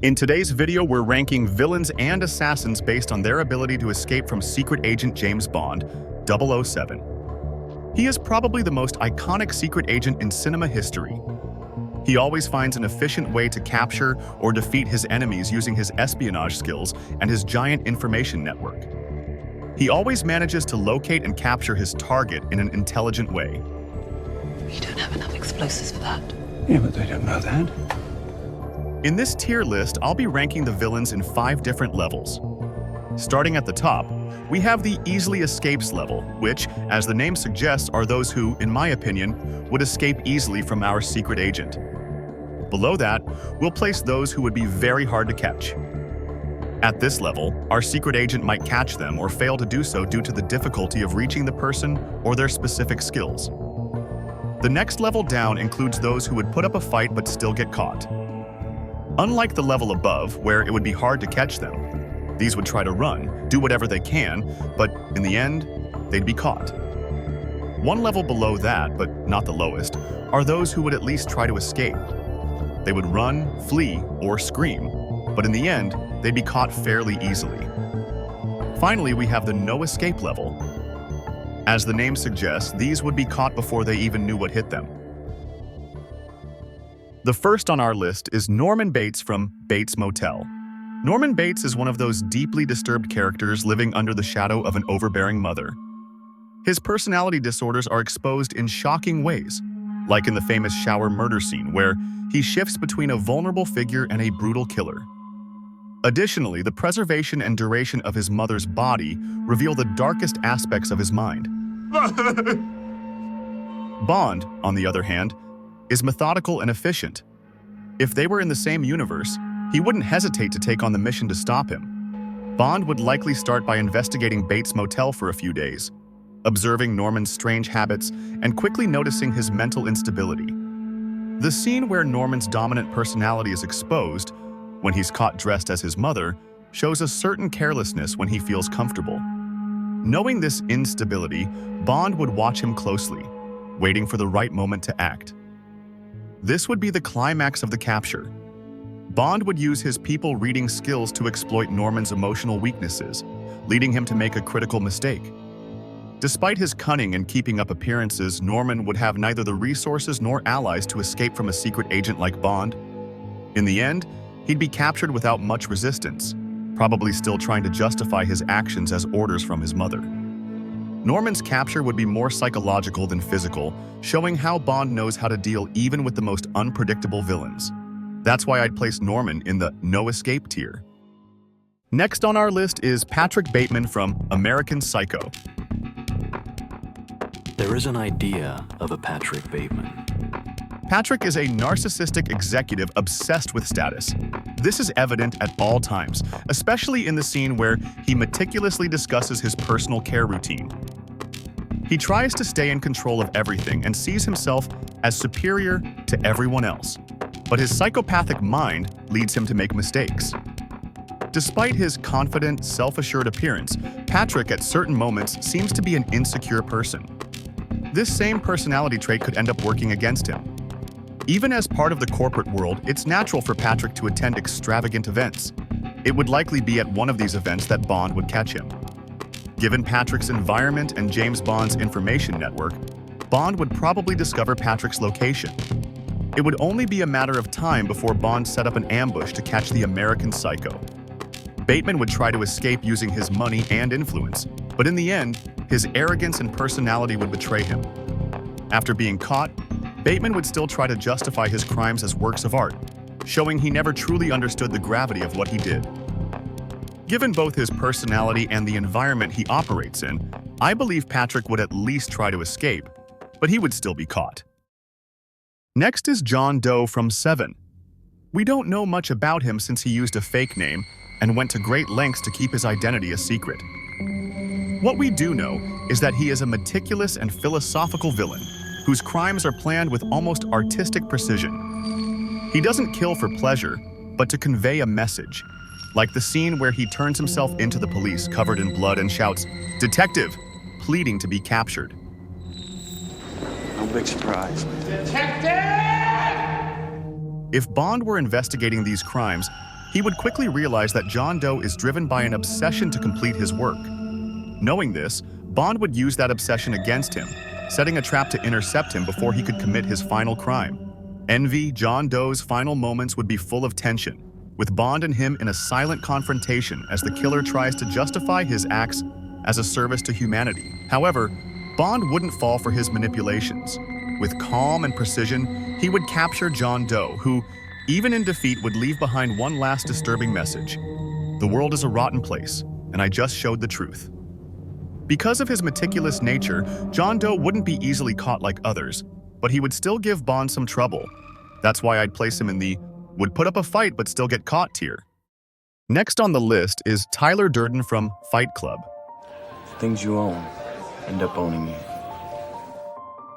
In today's video, we're ranking villains and assassins based on their ability to escape from Secret Agent James Bond, 007. He is probably the most iconic secret agent in cinema history. He always finds an efficient way to capture or defeat his enemies using his espionage skills and his giant information network. He always manages to locate and capture his target in an intelligent way. You don't have enough explosives for that. Yeah, but they don't know that. In this tier list, I'll be ranking the villains in 5 different levels. Starting at the top, we have the easily escapes level, which, as the name suggests, are those who, in my opinion, would escape easily from our secret agent. Below that, we'll place those who would be very hard to catch. At this level, our secret agent might catch them or fail to do so due to the difficulty of reaching the person or their specific skills. The next level down includes those who would put up a fight but still get caught. Unlike the level above, where it would be hard to catch them, these would try to run, do whatever they can, but in the end, they'd be caught. One level below that, but not the lowest, are those who would at least try to escape. They would run, flee, or scream, but in the end, they'd be caught fairly easily. Finally, we have the no escape level. As the name suggests, these would be caught before they even knew what hit them. The first on our list is Norman Bates from Bates Motel. Norman Bates is one of those deeply disturbed characters living under the shadow of an overbearing mother. His personality disorders are exposed in shocking ways, like in the famous shower murder scene where he shifts between a vulnerable figure and a brutal killer. Additionally, the preservation and duration of his mother's body reveal the darkest aspects of his mind. Bond, on the other hand, is methodical and efficient. If they were in the same universe, he wouldn't hesitate to take on the mission to stop him. Bond would likely start by investigating Bates Motel for a few days, observing Norman's strange habits and quickly noticing his mental instability. The scene where Norman's dominant personality is exposed, when he's caught dressed as his mother, shows a certain carelessness when he feels comfortable. Knowing this instability, Bond would watch him closely, waiting for the right moment to act. This would be the climax of the capture. Bond would use his people-reading skills to exploit Norman's emotional weaknesses, leading him to make a critical mistake. Despite his cunning and keeping up appearances, Norman would have neither the resources nor allies to escape from a secret agent like Bond. In the end, he'd be captured without much resistance, probably still trying to justify his actions as orders from his mother. Norman's capture would be more psychological than physical, showing how Bond knows how to deal even with the most unpredictable villains. That's why I'd place Norman in the no escape tier. Next on our list is Patrick Bateman from American Psycho. There is an idea of a Patrick Bateman. Patrick is a narcissistic executive obsessed with status. This is evident at all times, especially in the scene where he meticulously discusses his personal care routine. He tries to stay in control of everything and sees himself as superior to everyone else. But his psychopathic mind leads him to make mistakes. Despite his confident, self-assured appearance, Patrick at certain moments seems to be an insecure person. This same personality trait could end up working against him. Even as part of the corporate world, it's natural for Patrick to attend extravagant events. It would likely be at one of these events that Bond would catch him. Given Patrick's environment and James Bond's information network, Bond would probably discover Patrick's location. It would only be a matter of time before Bond set up an ambush to catch the American Psycho. Bateman would try to escape using his money and influence, but in the end, his arrogance and personality would betray him. After being caught, Bateman would still try to justify his crimes as works of art, showing he never truly understood the gravity of what he did. Given both his personality and the environment he operates in, I believe Patrick would at least try to escape, but he would still be caught. Next is John Doe from Seven. We don't know much about him since he used a fake name and went to great lengths to keep his identity a secret. What we do know is that he is a meticulous and philosophical villain whose crimes are planned with almost artistic precision. He doesn't kill for pleasure, but to convey a message, like the scene where he turns himself into the police covered in blood and shouts, "Detective!" pleading to be captured. No big surprise. Detective! If Bond were investigating these crimes, he would quickly realize that John Doe is driven by an obsession to complete his work. Knowing this, Bond would use that obsession against him, setting a trap to intercept him before he could commit his final crime. Envy, John Doe's final moments would be full of tension, with Bond and him in a silent confrontation as the killer tries to justify his acts as a service to humanity. However, Bond wouldn't fall for his manipulations. With calm and precision, he would capture John Doe, who, even in defeat, would leave behind one last disturbing message. The world is a rotten place, and I just showed the truth. Because of his meticulous nature, John Doe wouldn't be easily caught like others, but he would still give Bond some trouble. That's why I'd place him in the would put up a fight but still get caught tier. Next on the list is Tyler Durden from Fight Club. Things you own end up owning you.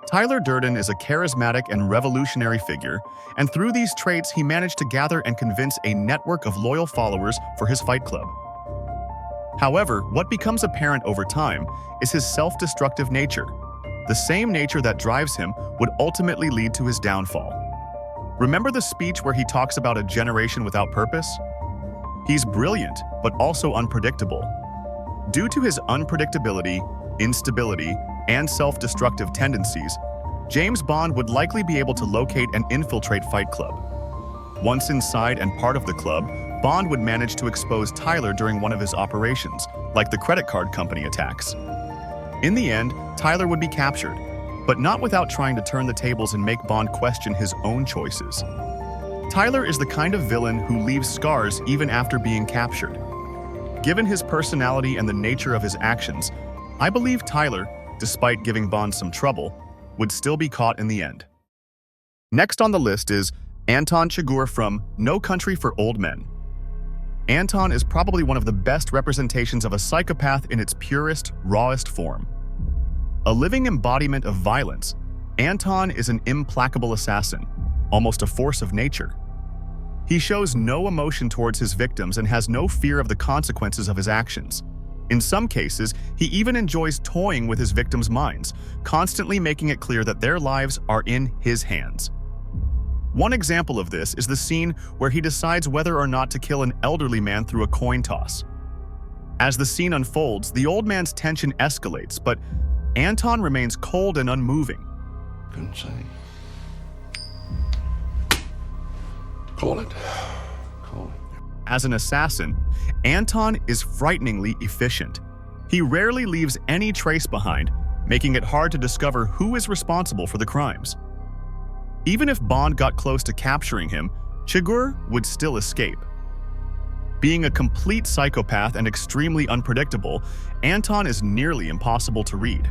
Tyler Durden is a charismatic and revolutionary figure, and through these traits he managed to gather and convince a network of loyal followers for his Fight Club. However, what becomes apparent over time is his self-destructive nature. The same nature that drives him would ultimately lead to his downfall. Remember the speech where he talks about a generation without purpose? He's brilliant, but also unpredictable. Due to his unpredictability, instability, and self-destructive tendencies, James Bond would likely be able to locate and infiltrate Fight Club. Once inside and part of the club, Bond would manage to expose Tyler during one of his operations, like the credit card company attacks. In the end, Tyler would be captured, but not without trying to turn the tables and make Bond question his own choices. Tyler is the kind of villain who leaves scars even after being captured. Given his personality and the nature of his actions, I believe Tyler, despite giving Bond some trouble, would still be caught in the end. Next on the list is Anton Chigurh from No Country for Old Men. Anton is probably one of the best representations of a psychopath in its purest, rawest form. A living embodiment of violence, Anton is an implacable assassin, almost a force of nature. He shows no emotion towards his victims and has no fear of the consequences of his actions. In some cases, he even enjoys toying with his victims' minds, constantly making it clear that their lives are in his hands. One example of this is the scene where he decides whether or not to kill an elderly man through a coin toss. As the scene unfolds, the old man's tension escalates, but Anton remains cold and unmoving. Couldn't say. Call it. Call it. As an assassin, Anton is frighteningly efficient. He rarely leaves any trace behind, making it hard to discover who is responsible for the crimes. Even if Bond got close to capturing him, Chigurh would still escape. Being a complete psychopath and extremely unpredictable, Anton is nearly impossible to read.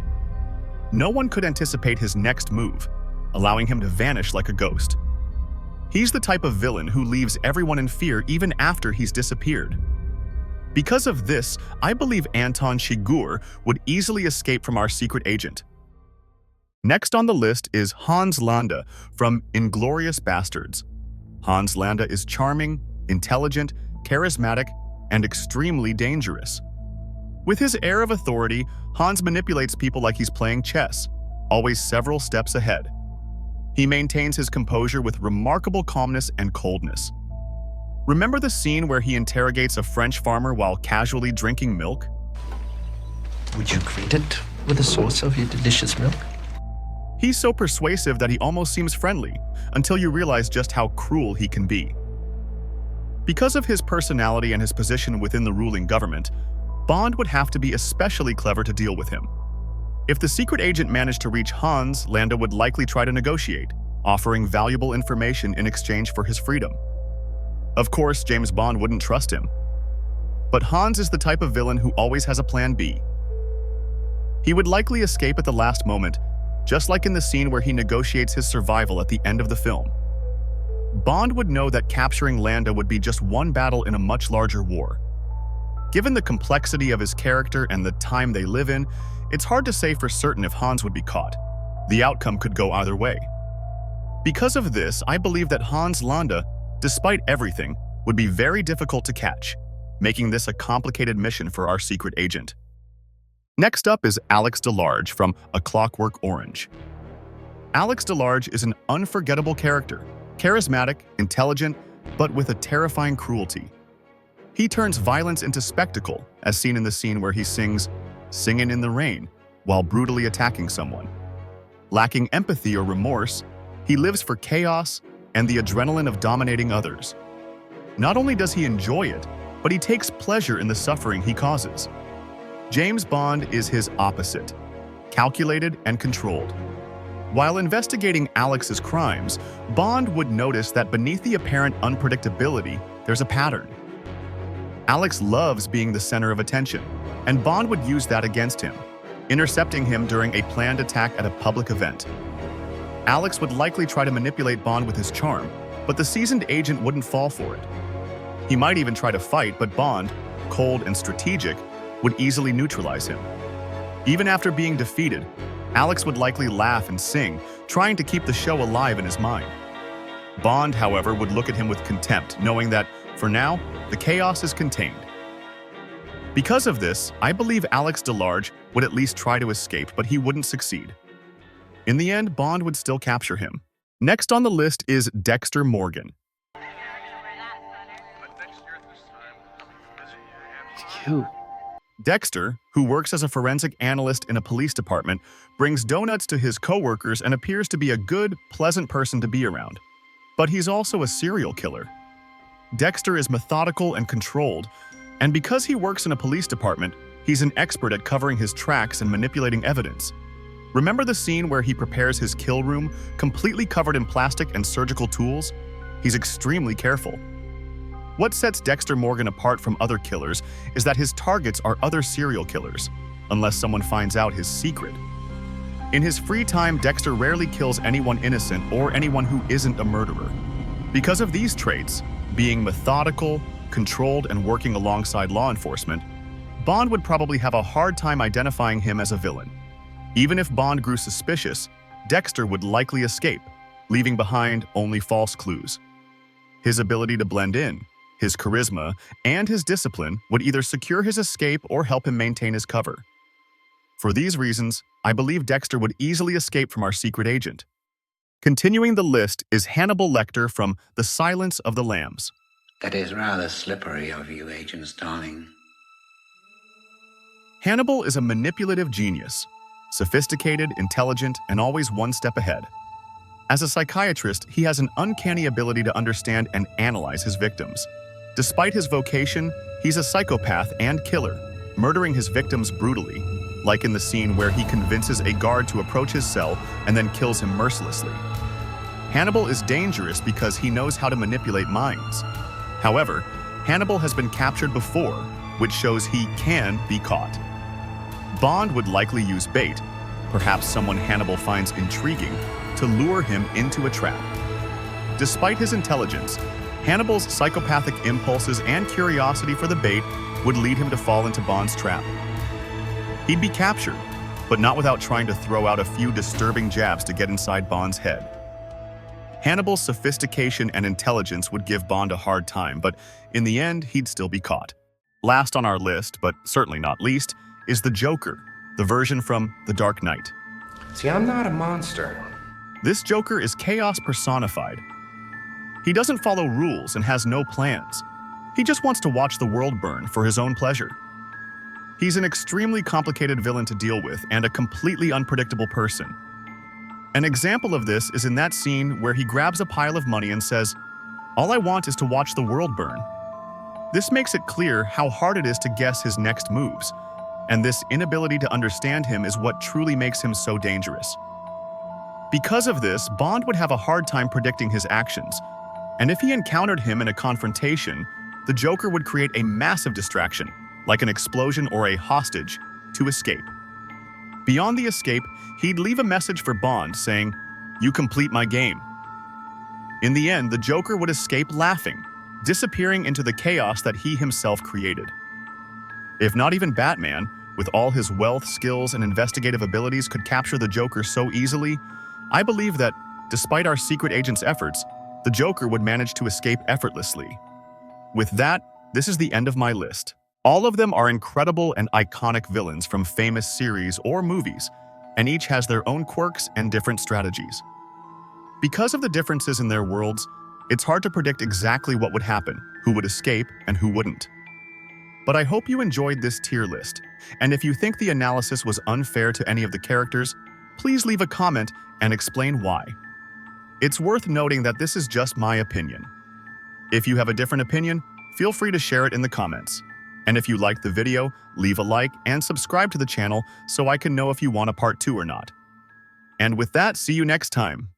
No one could anticipate his next move, allowing him to vanish like a ghost. He's the type of villain who leaves everyone in fear even after he's disappeared. Because of this, I believe Anton Chigurh would easily escape from our secret agent. Next on the list is Hans Landa from Inglourious Basterds. Hans Landa is charming, intelligent, charismatic, and extremely dangerous. With his air of authority, Hans manipulates people like he's playing chess, always several steps ahead. He maintains his composure with remarkable calmness and coldness. Remember the scene where he interrogates a French farmer while casually drinking milk? Would you greet it with a source of your delicious milk? He's so persuasive that he almost seems friendly, until you realize just how cruel he can be. Because of his personality and his position within the ruling government, Bond would have to be especially clever to deal with him. If the secret agent managed to reach Hans, Landa would likely try to negotiate, offering valuable information in exchange for his freedom. Of course, James Bond wouldn't trust him. But Hans is the type of villain who always has a plan B. He would likely escape at the last moment, just like in the scene where he negotiates his survival at the end of the film. Bond would know that capturing Landa would be just one battle in a much larger war. Given the complexity of his character and the time they live in, it's hard to say for certain if Hans would be caught. The outcome could go either way. Because of this, I believe that Hans Landa, despite everything, would be very difficult to catch, making this a complicated mission for our secret agent. Next up is Alex DeLarge from A Clockwork Orange. Alex DeLarge is an unforgettable character, charismatic, intelligent, but with a terrifying cruelty. He turns violence into spectacle, as seen in the scene where he sings "Singin' in the Rain" while brutally attacking someone. Lacking empathy or remorse, he lives for chaos and the adrenaline of dominating others. Not only does he enjoy it, but he takes pleasure in the suffering he causes. James Bond is his opposite, calculated and controlled. While investigating Alex's crimes, Bond would notice that beneath the apparent unpredictability, there's a pattern. Alex loves being the center of attention, and Bond would use that against him, intercepting him during a planned attack at a public event. Alex would likely try to manipulate Bond with his charm, but the seasoned agent wouldn't fall for it. He might even try to fight, but Bond, cold and strategic, would easily neutralize him. Even after being defeated, Alex would likely laugh and sing, trying to keep the show alive in his mind. Bond, however, would look at him with contempt, knowing that, for now, the chaos is contained. Because of this, I believe Alex DeLarge would at least try to escape, but he wouldn't succeed. In the end, Bond would still capture him. Next on the list is Dexter Morgan. It's you. Dexter, who works as a forensic analyst in a police department, brings donuts to his coworkers and appears to be a good, pleasant person to be around. But he's also a serial killer. Dexter is methodical and controlled, and because he works in a police department, he's an expert at covering his tracks and manipulating evidence. Remember the scene where he prepares his kill room, completely covered in plastic and surgical tools? He's extremely careful. What sets Dexter Morgan apart from other killers is that his targets are other serial killers, unless someone finds out his secret. In his free time, Dexter rarely kills anyone innocent or anyone who isn't a murderer. Because of these traits, being methodical, controlled, and working alongside law enforcement, Bond would probably have a hard time identifying him as a villain. Even if Bond grew suspicious, Dexter would likely escape, leaving behind only false clues. His ability to blend in, his charisma, and his discipline would either secure his escape or help him maintain his cover. For these reasons, I believe Dexter would easily escape from our secret agent. Continuing the list is Hannibal Lecter from The Silence of the Lambs. That is rather slippery of you, Agent Starling. Hannibal is a manipulative genius, sophisticated, intelligent, and always one step ahead. As a psychiatrist, he has an uncanny ability to understand and analyze his victims. Despite his vocation, he's a psychopath and killer, murdering his victims brutally, like in the scene where he convinces a guard to approach his cell and then kills him mercilessly. Hannibal is dangerous because he knows how to manipulate minds. However, Hannibal has been captured before, which shows he can be caught. Bond would likely use bait, perhaps someone Hannibal finds intriguing, to lure him into a trap. Despite his intelligence, Hannibal's psychopathic impulses and curiosity for the bait would lead him to fall into Bond's trap. He'd be captured, but not without trying to throw out a few disturbing jabs to get inside Bond's head. Hannibal's sophistication and intelligence would give Bond a hard time, but in the end, he'd still be caught. Last on our list, but certainly not least, is the Joker, the version from The Dark Knight. See, I'm not a monster. This Joker is chaos personified. He doesn't follow rules and has no plans. He just wants to watch the world burn for his own pleasure. He's an extremely complicated villain to deal with and a completely unpredictable person. An example of this is in that scene where he grabs a pile of money and says, "All I want is to watch the world burn." This makes it clear how hard it is to guess his next moves, and this inability to understand him is what truly makes him so dangerous. Because of this, Bond would have a hard time predicting his actions, and if he encountered him in a confrontation, the Joker would create a massive distraction, like an explosion or a hostage, to escape. Beyond the escape, he'd leave a message for Bond saying, "You complete my game." In the end, the Joker would escape laughing, disappearing into the chaos that he himself created. If not even Batman, with all his wealth, skills, and investigative abilities, could capture the Joker so easily, I believe that, despite our secret agent's efforts, the Joker would manage to escape effortlessly. With that, this is the end of my list. All of them are incredible and iconic villains from famous series or movies, and each has their own quirks and different strategies. Because of the differences in their worlds, it's hard to predict exactly what would happen, who would escape, and who wouldn't. But I hope you enjoyed this tier list, and if you think the analysis was unfair to any of the characters, please leave a comment and explain why. It's worth noting that this is just my opinion. If you have a different opinion, feel free to share it in the comments. And if you liked the video, leave a like and subscribe to the channel so I can know if you want a part 2 or not. And with that, see you next time.